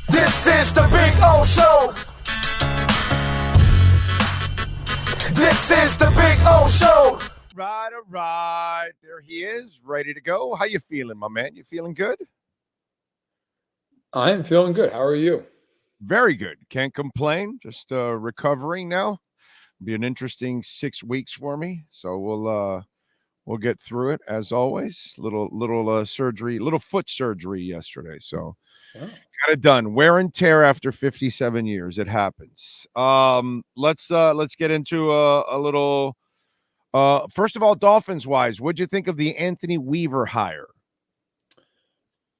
This is the Big O Show. This is the Big O Show. Right, all right. There he is, ready to go. How you feeling, my man? You feeling good? I am feeling good. How are you? Very good. Can't complain. Just recovering now. Be an interesting 6 weeks for me. So we'll get through it as always. Little surgery, little foot surgery yesterday. So got it done. Wear and tear after 57 years. It happens. Let's get into a little. First of all, Dolphins wise, what'd you think of the Anthony Weaver hire?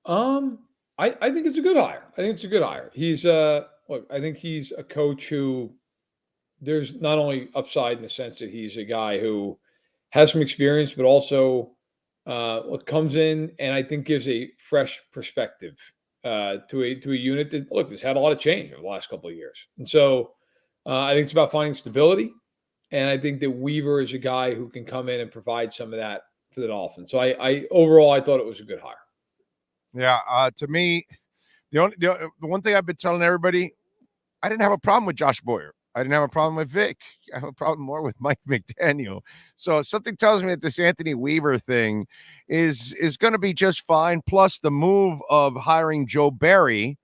I think it's a good hire. He's look, I think he's a coach who there's not only upside in the sense that he's a guy who has some experience, but also comes in and I think gives a fresh perspective to a unit that has had a lot of change over the last couple of years. And so I think it's about finding stability. And I think that Weaver is a guy who can come in and provide some of that for the Dolphins. So I overall I thought it was a good hire. Yeah, to me, the one thing I've been telling everybody, I didn't have a problem with Josh Boyer. I didn't have a problem with Vic. I have a problem more with Mike McDaniel. So something tells me that this Anthony Weaver thing is going to be just fine. Plus the move of hiring Joe Barry,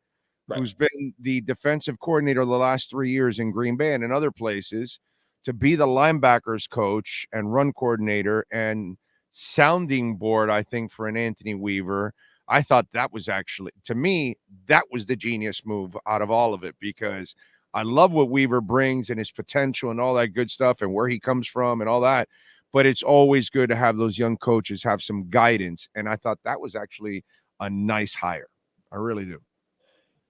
who's been the defensive coordinator the last 3 years in Green Bay and in other places, to be the linebackers coach and run coordinator and sounding board, I think, for an Anthony Weaver. I thought that was actually, to me, that was the genius move out of all of it, because I love what Weaver brings and his potential and all that good stuff and where he comes from and all that. But it's always good to have those young coaches have some guidance. And I thought that was actually a nice hire. I really do.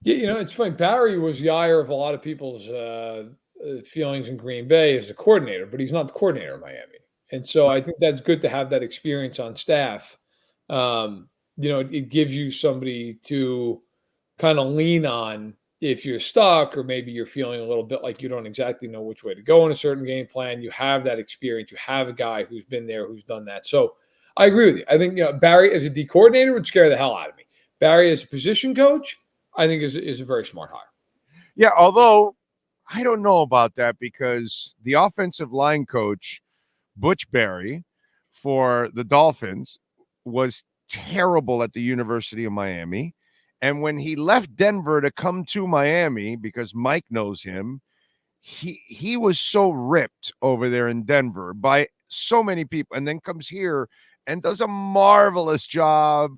Yeah, it's funny. Barry was the ire of a lot of people's feelings in Green Bay as a coordinator, but he's not the coordinator in Miami. And so I think that's good to have that experience on staff. It gives you somebody to kind of lean on if you're stuck or maybe you're feeling a little bit like you don't exactly know which way to go in a certain game plan. You have that experience. You have a guy who's been there, who's done that. So I agree with you. I think Barry as a D coordinator would scare the hell out of me. Barry as a position coach, I think is a very smart hire. Yeah, although I don't know about that, because the offensive line coach, Butch Barry, for the Dolphins was terrible at the University of Miami. And when he left Denver to come to Miami, because Mike knows him, he was so ripped over there in Denver by so many people, and then comes here and does a marvelous job.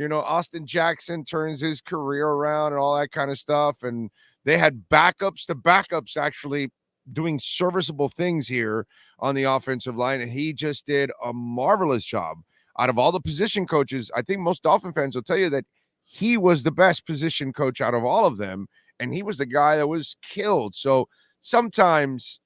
Austin Jackson turns his career around and all that kind of stuff. And they had backups to backups actually doing serviceable things here on the offensive line. And he just did a marvelous job. Out of all the position coaches, I think most Dolphin fans will tell you that he was the best position coach out of all of them. And he was the guy that was killed. So sometimes,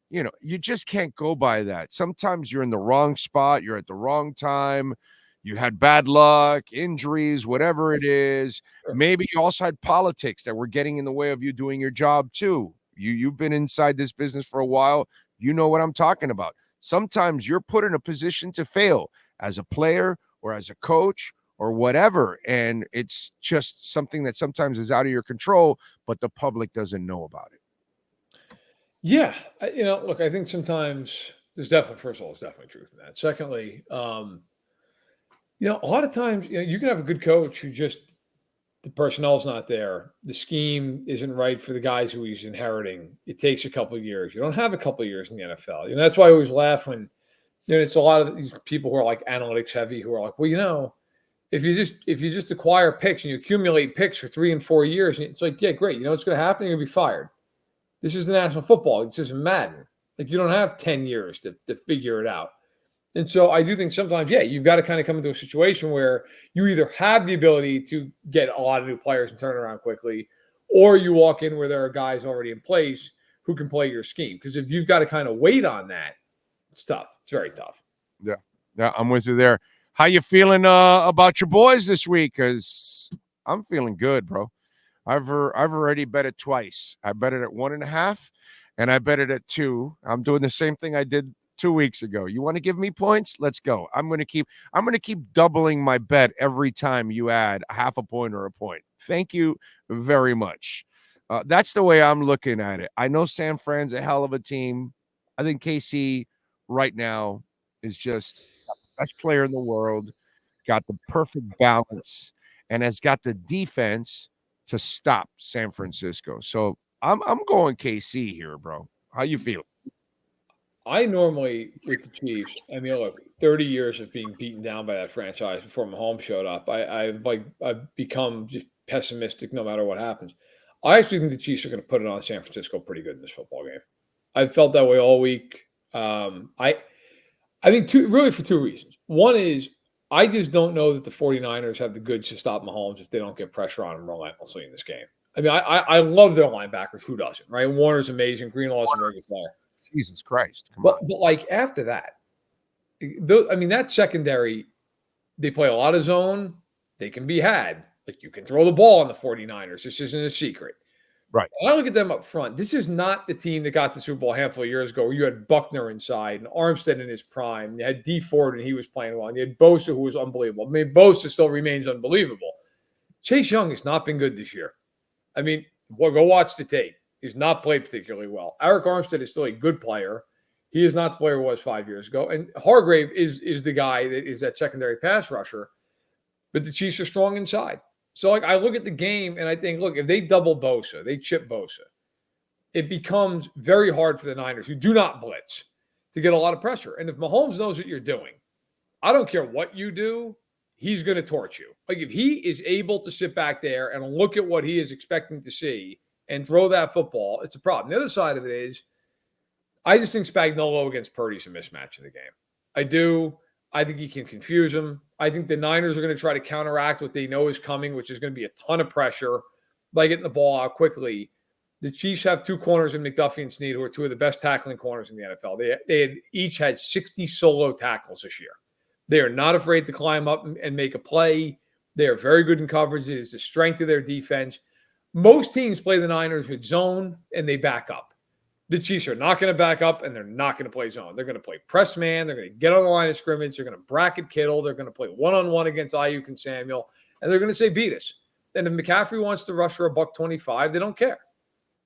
you just can't go by that. Sometimes you're in the wrong spot. You're at the wrong time. You had bad luck, injuries, whatever it is. Maybe you also had politics that were getting in the way of you doing your job too. You've been inside this business for a while. You know what I'm talking about. Sometimes you're put in a position to fail as a player or as a coach or whatever. And it's just something that sometimes is out of your control, but the public doesn't know about it. Yeah. Look, I think sometimes there's definitely, first of all, there's definitely truth in that. Secondly, a lot of times, you can have a good coach who just, the personnel's not there. The scheme isn't right for the guys who he's inheriting. It takes a couple of years. You don't have a couple of years in the NFL. That's why I always laugh when, it's a lot of these people who are like analytics heavy, who are like, well, if you just acquire picks and you accumulate picks for 3 and 4 years, it's like, yeah, great. What's going to happen? You're going to be fired. This is the National Football. This isn't Madden. Like, you don't have 10 years to figure it out. And so I do think sometimes, you've got to kind of come into a situation where you either have the ability to get a lot of new players and turn around quickly, or you walk in where there are guys already in place who can play your scheme. Because if you've got to kind of wait on that, it's tough. It's very tough. Yeah, I'm with you there. How you feeling about your boys this week? Because I'm feeling good, bro. I've already bet it twice. I bet it at 1.5, and I bet it at 2. I'm doing the same thing I did 2 weeks ago. You want to give me points? Let's go. I'm going to keep doubling my bet every time you add a half a point or a point. Thank you very much. That's the way I'm looking at it. I know San Fran's a hell of a team. I think KC right now is just the best player in the world, got the perfect balance, and has got the defense to stop San Francisco. So I'm going KC here, bro. How you feel? I normally, with the Chiefs, I mean, look, 30 years of being beaten down by that franchise before Mahomes showed up. I've become just pessimistic no matter what happens. I actually think the Chiefs are going to put it on San Francisco pretty good in this football game. I've felt that way all week. I think for two reasons. One is I just don't know that the 49ers have the goods to stop Mahomes if they don't get pressure on him relentlessly in this game. I mean, I love their linebackers. Who doesn't, right? Warner's amazing. Greenlaw's a very good player. Jesus Christ. But like after that, that secondary, they play a lot of zone. They can be had. Like you can throw the ball on the 49ers. This isn't a secret. Right. When I look at them up front, this is not the team that got the Super Bowl a handful of years ago where you had Buckner inside and Armstead in his prime. You had D Ford and he was playing well. And you had Bosa who was unbelievable. I mean, Bosa still remains unbelievable. Chase Young has not been good this year. I mean, go watch the tape. He's not played particularly well. Eric Armstead is still a good player. He is not the player he was 5 years ago. And Hargrave is the guy that is that secondary pass rusher. But the Chiefs are strong inside. So I look at the game and I think, look, if they double Bosa, they chip Bosa, it becomes very hard for the Niners, who do not blitz, to get a lot of pressure. And if Mahomes knows what you're doing, I don't care what you do, he's going to torch you. Like if he is able to sit back there and look at what he is expecting to see and throw that football, it's a problem. The other side of it is, I just think Spagnuolo against Purdy's a mismatch in the game. I do. I think he can confuse them. I think the Niners are going to try to counteract what they know is coming, which is going to be a ton of pressure by getting the ball out quickly. The Chiefs have two corners in McDuffie and Snead, who are two of the best tackling corners in the NFL. They each had 60 solo tackles this year. They are not afraid to climb up and make a play. They are very good in coverage. It is the strength of their defense. Most teams play the Niners with zone and they back up. The Chiefs are not going to back up and they're not going to play zone. They're going to play press man. They're going to get on the line of scrimmage. They're going to bracket Kittle. They're going to play one-on-one against Ayuk and Samuel. And they're going to say, beat us. And if McCaffrey wants to rush for $125, they don't care.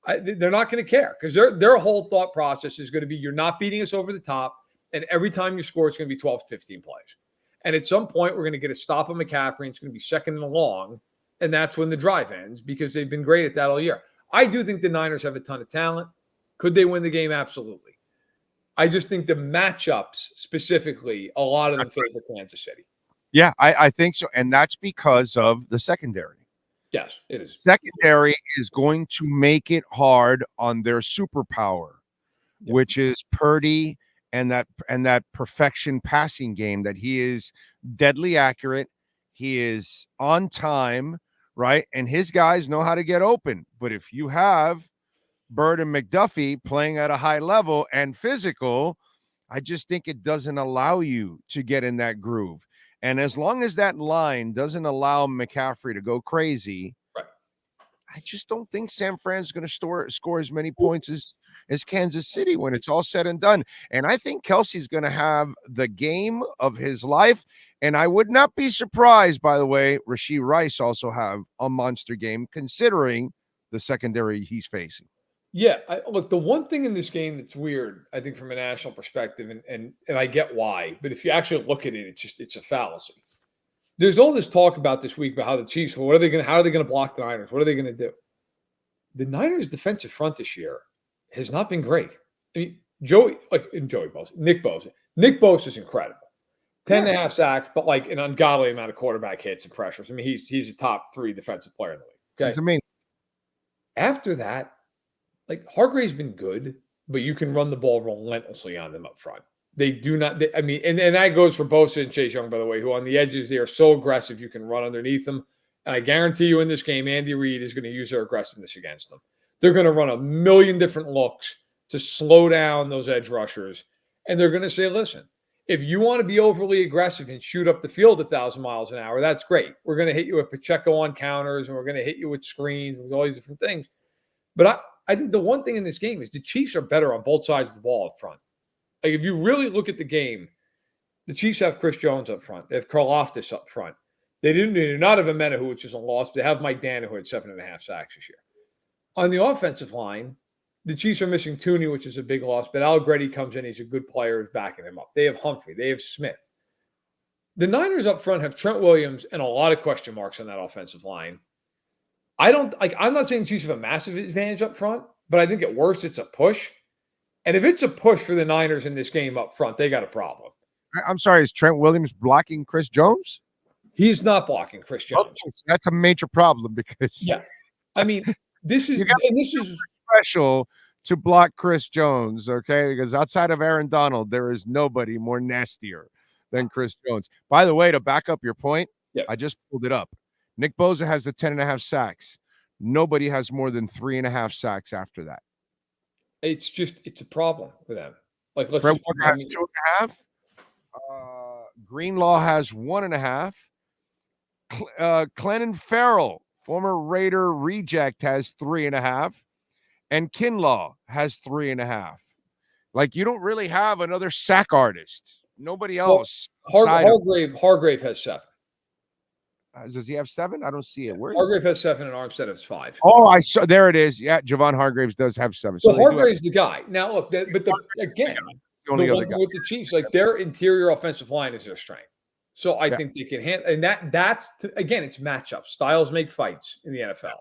They're not going to care because their whole thought process is going to be, you're not beating us over the top. And every time you score, it's going to be 12 to 15 plays. And at some point, we're going to get a stop on McCaffrey. And it's going to be second and long. And that's when the drive ends because they've been great at that all year. I do think the Niners have a ton of talent. Could they win the game? Absolutely. I just think the matchups specifically, a lot of them favor Kansas City. Yeah, I think so. And that's because of the secondary. Yes, it is. Secondary is going to make it hard on their superpower, which is Purdy and that perfection passing game that he is deadly accurate. He is on time, right? And his guys know how to get open. But if you have Bird and McDuffie playing at a high level and physical, I just think it doesn't allow you to get in that groove. And as long as that line doesn't allow McCaffrey to go crazy, right, I just don't think San Fran's going to score as many points as Kansas City when it's all said and done. And I think Kelsey's going to have the game of his life. And I would not be surprised, by the way, Rashee Rice also have a monster game considering the secondary he's facing. Yeah, look, the one thing in this game that's weird, I think, from a national perspective, and I get why, but if you actually look at it, it's a fallacy. There's all this talk about this week about how the Chiefs, how are they going to block the Niners? What are they going to do? The Niners' defensive front this year has not been great. I mean, Nick Bosa is incredible. 10 and a half sacks, but like an ungodly amount of quarterback hits and pressures. I mean, he's a top 3 defensive player in the league. Okay. He's amazing. After that, like Hargrave's been good, but you can run the ball relentlessly on them up front. They do not. And that goes for Bosa and Chase Young, by the way, who on the edges, they are so aggressive you can run underneath them. And I guarantee you in this game, Andy Reid is going to use their aggressiveness against them. They're going to run a million different looks to slow down those edge rushers. And they're going to say, listen, if you want to be overly aggressive and shoot up the field 1,000 miles an hour, that's great. We're going to hit you with Pacheco on counters, and we're going to hit you with screens and all these different things. But I think the one thing in this game is the Chiefs are better on both sides of the ball up front. Like, if you really look at the game, the Chiefs have Chris Jones up front. They have Karlaftis up front. They do not have Amena, which is a loss. But they have Mike Dana, who had 7.5 sacks this year. On the offensive line, the Chiefs are missing Toney, which is a big loss. But Alzugaray comes in. He's a good player, who's backing him up. They have Humphrey. They have Smith. The Niners up front have Trent Williams and a lot of question marks on that offensive line. I'm not saying the Chiefs have a massive advantage up front, but I think at worst it's a push. And if it's a push for the Niners in this game up front, they got a problem. I'm sorry, is Trent Williams blocking Chris Jones? He's not blocking Chris Jones. Okay, so that's a major problem because I mean, this is special to block Chris Jones, okay? Because outside of Aaron Donald, there is nobody more nastier than Chris Jones. By the way, to back up your point, I just pulled it up. Nick Bosa has the 10.5 sacks. Nobody has more than 3.5 sacks after that. It's a problem for them. Like, Fred Walker has 2.5. Greenlaw has 1.5. Clennon Farrell, former Raider reject, has 3.5. And Kinlaw has 3.5. Like, you don't really have another sack artist. Nobody else. Hargrave has 7. Does he have 7? I don't see it. Where Hargrave has 7 and Armstead has 5. Oh, I saw. There it is. Yeah, Javon Hargraves does have 7. So Hargrave's the guy. Now, look, with the Chiefs, like, their interior offensive line is their strength. So I think they can handle, and again, it's matchups. Styles make fights in the NFL.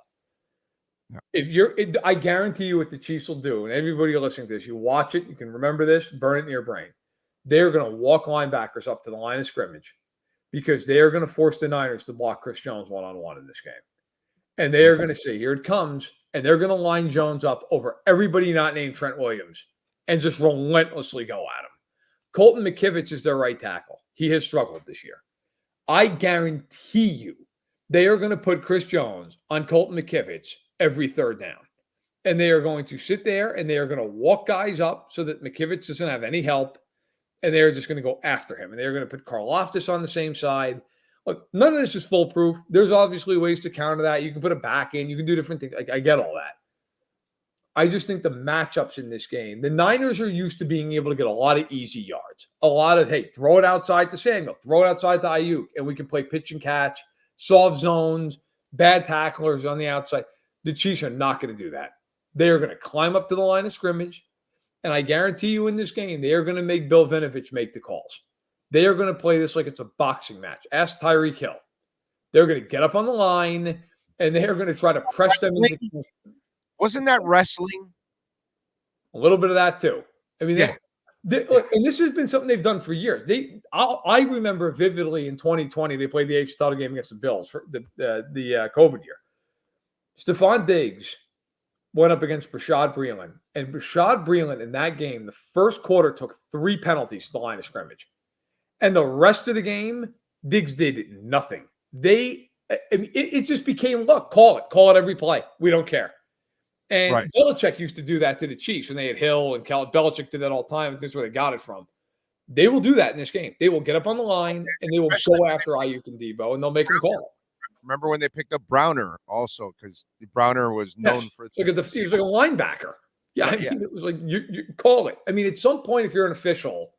I guarantee you what the Chiefs will do, and everybody listening to this, you watch it, you can remember this, burn it in your brain. They're going to walk linebackers up to the line of scrimmage because they are going to force the Niners to block Chris Jones one-on-one in this game. And they are going to say, here it comes, and they're going to line Jones up over everybody not named Trent Williams and just relentlessly go at him. Colton McKivitz is their right tackle. He has struggled this year. I guarantee you they are going to put Chris Jones on Colton McKivitz every third down. And they are going to sit there and they are going to walk guys up so that McKivitz doesn't have any help. And they're just going to go after him. And they're going to put Karlaftis on the same side. Look, none of this is foolproof. There's obviously ways to counter that. You can put a back in. You can do different things. I get all that. I just think the matchups in this game, the Niners are used to being able to get a lot of easy yards. A lot of, hey, throw it outside to Samuel. Throw it outside to Ayuk. And we can play pitch and catch, soft zones, bad tacklers on the outside. The Chiefs are not going to do that. They are going to climb up to the line of scrimmage. And I guarantee you in this game, they are going to make Bill Vinovich make the calls. They are going to play this like it's a boxing match. Ask Tyreek Hill. They're going to get up on the line, and they are going to try to press them into. Wasn't that wrestling? A little bit of that too. I mean, and this has been something they've done for years. I remember vividly in 2020 they played the AFC title game against the Bills for the COVID year. Stephon Diggs went up against Bashaud Breeland, and Bashaud Breeland in that game, the first quarter took 3 penalties to the line of scrimmage, and the rest of the game, Diggs did nothing. It just became, look, call it every play. We don't care. And Belichick used to do that to the Chiefs when they had Hill and Belichick did that all the time. That's where they got it from. They will do that in this game. They will get up on the line and they will go after Ayuk and Debo, and they'll make them call. Remember when they picked up Browner also, because Browner was known for he was like a linebacker. It was like you call it. I mean, at some point, if you're an official,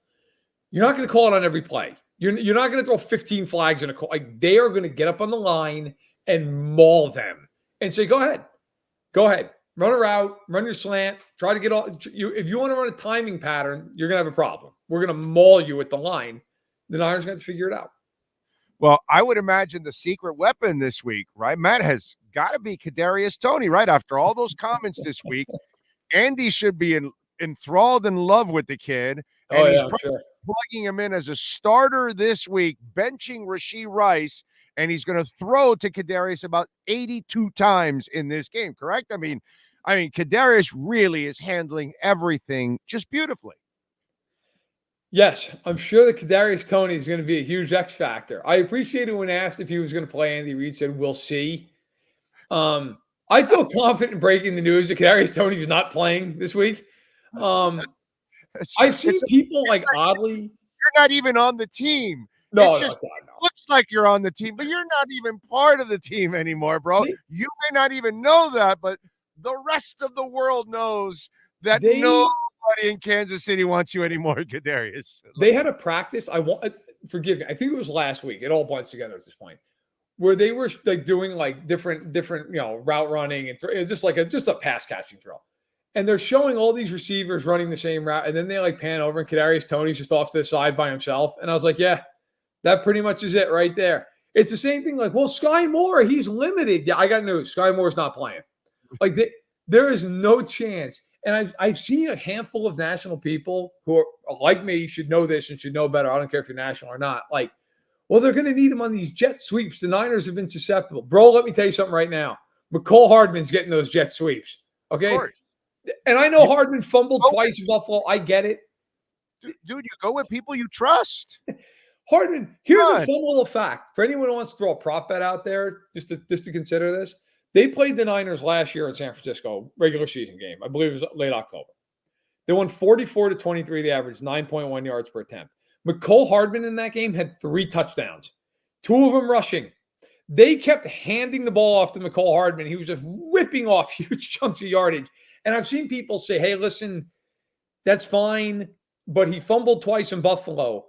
you're not going to call it on every play. You're not going to throw 15 flags in a call. Like, they are going to get up on the line and maul them and say, go ahead. Run a route, run your slant, try to get all you. If you want to run a timing pattern, you're going to have a problem. We're going to maul you at the line. The Niners are going to figure it out. Well, I would imagine the secret weapon this week, right, Matt, has got to be Kadarius Toney, right? After all those comments this week, Andy should be enthralled in love with the kid. And he's plugging him in as a starter this week, benching Rashee Rice, and he's going to throw to Kadarius about 82 times in this game, correct? I mean, Kadarius really is handling everything just beautifully. Yes, I'm sure that Kadarius Toney is going to be a huge X factor. I appreciated when asked if he was going to play. Andy Reid said, we'll see. I feel confident in breaking the news that Kadarius Toney is not playing this week. I've seen people oddly. You're not even on the team. No, looks like you're on the team, but you're not even part of the team anymore, bro. You may not even know that, but the rest of the world knows that no in Kansas City wants you anymore, Kadarius. They had a practice. Forgive me. I think it was last week. It all blends together at this point, where they were like doing like different route running and just a pass catching drill. And they're showing all these receivers running the same route, and then they like pan over and Kadarius Toney's just off to the side by himself. And I was like, yeah, that pretty much is it right there. It's the same thing. Like, well, Sky Moore, he's limited. Yeah, I got news. Sky Moore's not playing. Like there is no chance. And I've seen a handful of national people who are like me, should know this and should know better. I don't care if you're national or not. Like, well, they're going to need him on these jet sweeps. The Niners have been susceptible. Bro, let me tell you something right now. McCole Hardman's getting those jet sweeps. Okay. And I know Hardman fumbled twice in Buffalo. I get it. Dude, you go with people you trust. Hardman, here's a fun little fact. For anyone who wants to throw a prop bet out there, just to consider this. They played the Niners last year in San Francisco, regular season game. I believe it was late October. They won 44-23. They averaged 9.1 yards per attempt. McCole Hardman in that game had 3 touchdowns, 2 of them rushing. They kept handing the ball off to McCole Hardman. He was just whipping off huge chunks of yardage. And I've seen people say, hey, listen, that's fine, but he fumbled twice in Buffalo.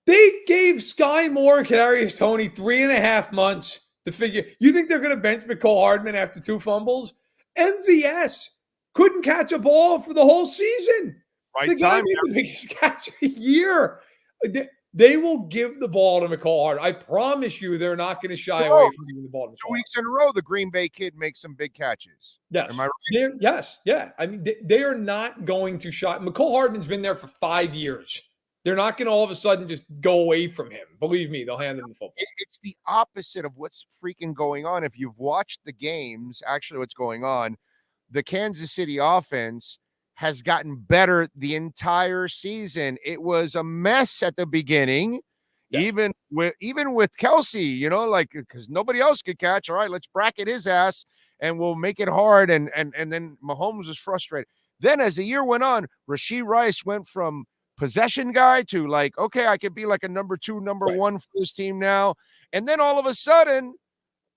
They gave Sky Moore and Kadarius Toney 3.5 months to figure. You think they're going to bench McCole Hardman after 2 fumbles? MVS couldn't catch a ball for the whole season. Right the guy time, made the biggest catch of the year. They will give the ball to McCole Hardman. I promise you they're not going to shy away from giving the ball to McCole 2 weeks in a row, the Green Bay kid makes some big catches. Yes. Am I right? Yes. Yeah. I mean, they are not going to shy. McCole Hardman's been there for 5 years. They're not going to all of a sudden just go away from him. Believe me, they'll hand him the football. It's the opposite of what's freaking going on. If you've watched the games, actually what's going on, the Kansas City offense has gotten better the entire season. It was a mess at the beginning, even with Kelsey, like because nobody else could catch. All right, let's bracket his ass and we'll make it hard. And then Mahomes was frustrated. Then as the year went on, Rashee Rice went from possession guy to like, okay, I could be like a number 2, number 1 for this team now. And then all of a sudden,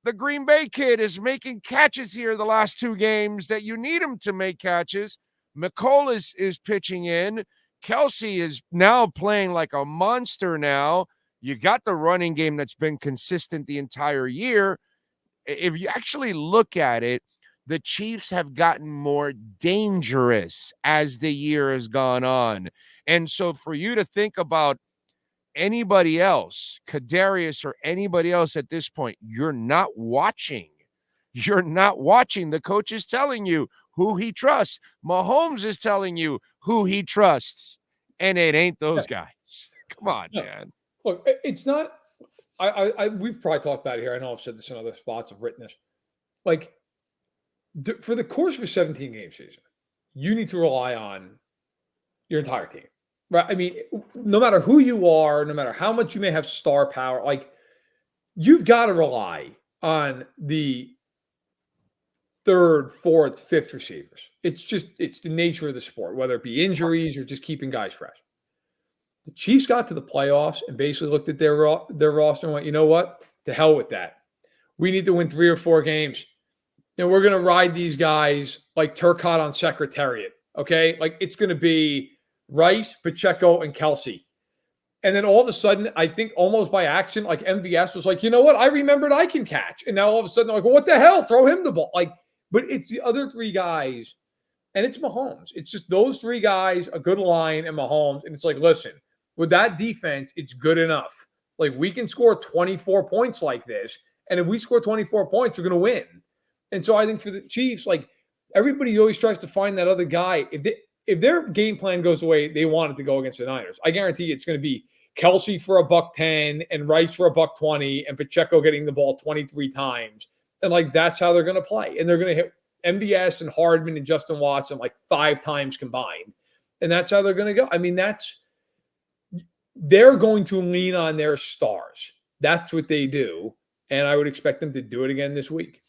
the Green Bay kid is making catches here the last 2 games that you need him to make catches. McCole is pitching in. Kelsey is now playing like a monster now. You got the running game that's been consistent the entire year. If you actually look at it, the Chiefs have gotten more dangerous as the year has gone on. And so for you to think about anybody else, Kadarius or anybody else at this point, you're not watching. You're not watching. The coach is telling you who he trusts. Mahomes is telling you who he trusts. And it ain't those guys. Come on, man. Look, it's not we've probably talked about it here. I know I've said this in other spots, I've written this. Like, for the course of a 17-game season, you need to rely on your entire team, right? I mean, no matter who you are, no matter how much you may have star power, like, you've got to rely on the 3rd, 4th, 5th receivers. It's the nature of the sport, whether it be injuries or just keeping guys fresh. The Chiefs got to the playoffs and basically looked at their roster and went, you know what? To hell with that. We need to win 3 or 4 games. And we're going to ride these guys like Turcotte on Secretariat, okay? Like, it's going to be Rice, Pacheco, and Kelsey. And then all of a sudden, I think almost by accident, like MVS was like, you know what? I remembered I can catch. And now all of a sudden, they're like, well, what the hell? Throw him the ball. Like, but it's the other 3 guys, and it's Mahomes. It's just those 3 guys, a good line, and Mahomes. And it's like, listen, with that defense, it's good enough. Like, we can score 24 points like this. And if we score 24 points, we're going to win. And so I think for the Chiefs, like, everybody always tries to find that other guy. If their game plan goes away, they want it to go against the Niners. I guarantee you it's going to be Kelsey for $110 and Rice for $120 and Pacheco getting the ball 23 times. And, like, that's how they're going to play. And they're going to hit MVS and Hardman and Justin Watson like 5 times combined. And that's how they're going to go. I mean, they're going to lean on their stars. That's what they do. And I would expect them to do it again this week.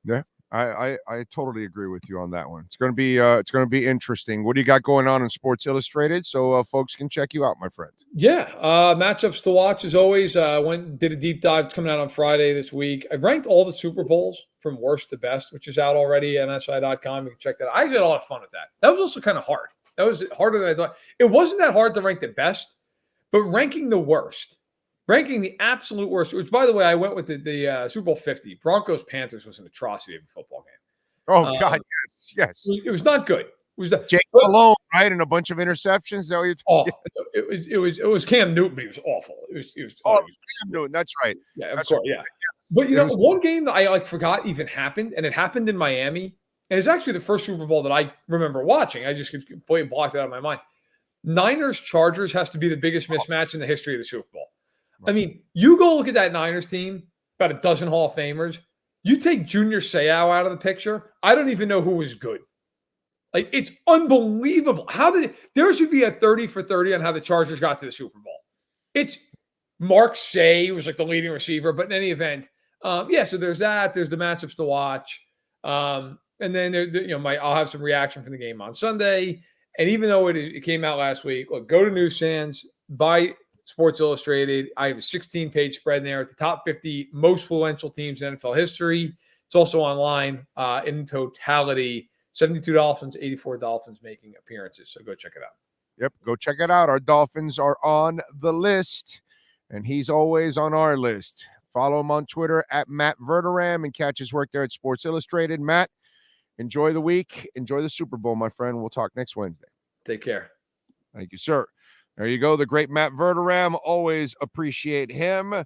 Yeah, I totally agree with you on that one. It's going to be interesting. What do you got going on in Sports Illustrated so folks can check you out, my friend? Yeah, matchups to watch as always. Did a deep dive. It's coming out on Friday this week. I ranked all the Super Bowls from worst to best, which is out already on SI.com. You can check that out. I had a lot of fun with that. That was also kind of hard. That was harder than I thought. It wasn't that hard to rank the best, but ranking the worst, ranking the absolute worst, which, by the way, I went with the Super Bowl 50. Broncos-Panthers was an atrocity of a football game. Oh, God, yes. It was not good. It was Jake Malone, right? And a bunch of interceptions. Is that what you're talking It was Cam Newton, but he was awful. It was Cam Newton. That's right. Yeah, of That's course, right. yeah. But, one game that I forgot even happened, and it happened in Miami, and it's actually the first Super Bowl that I remember watching. I just completely blocked it out of my mind. Niners-Chargers has to be the biggest mismatch in the history of the Super Bowl. Right. I mean, you go look at that Niners team, about a dozen Hall of Famers. You take Junior Seau out of the picture, I don't even know who was good. Like, it's unbelievable. There should be a 30 for 30 on how the Chargers got to the Super Bowl. It's Mark Say was like the leading receiver, but in any event, so there's that. There's the matchups to watch. And then I'll have some reaction from the game on Sunday. And even though it came out last week, look, go to Newsstands, buy Sports Illustrated. I have a 16-page spread there at the top 50 most influential teams in NFL history. It's also online in totality. 72 Dolphins, 84 Dolphins making appearances. So go check it out. Yep, go check it out. Our Dolphins are on the list, and he's always on our list. Follow him on Twitter at Matt Verderame and catch his work there at Sports Illustrated. Matt, enjoy the week. Enjoy the Super Bowl, my friend. We'll talk next Wednesday. Take care. Thank you, sir. There you go. The great Matt Verderame. Always appreciate him.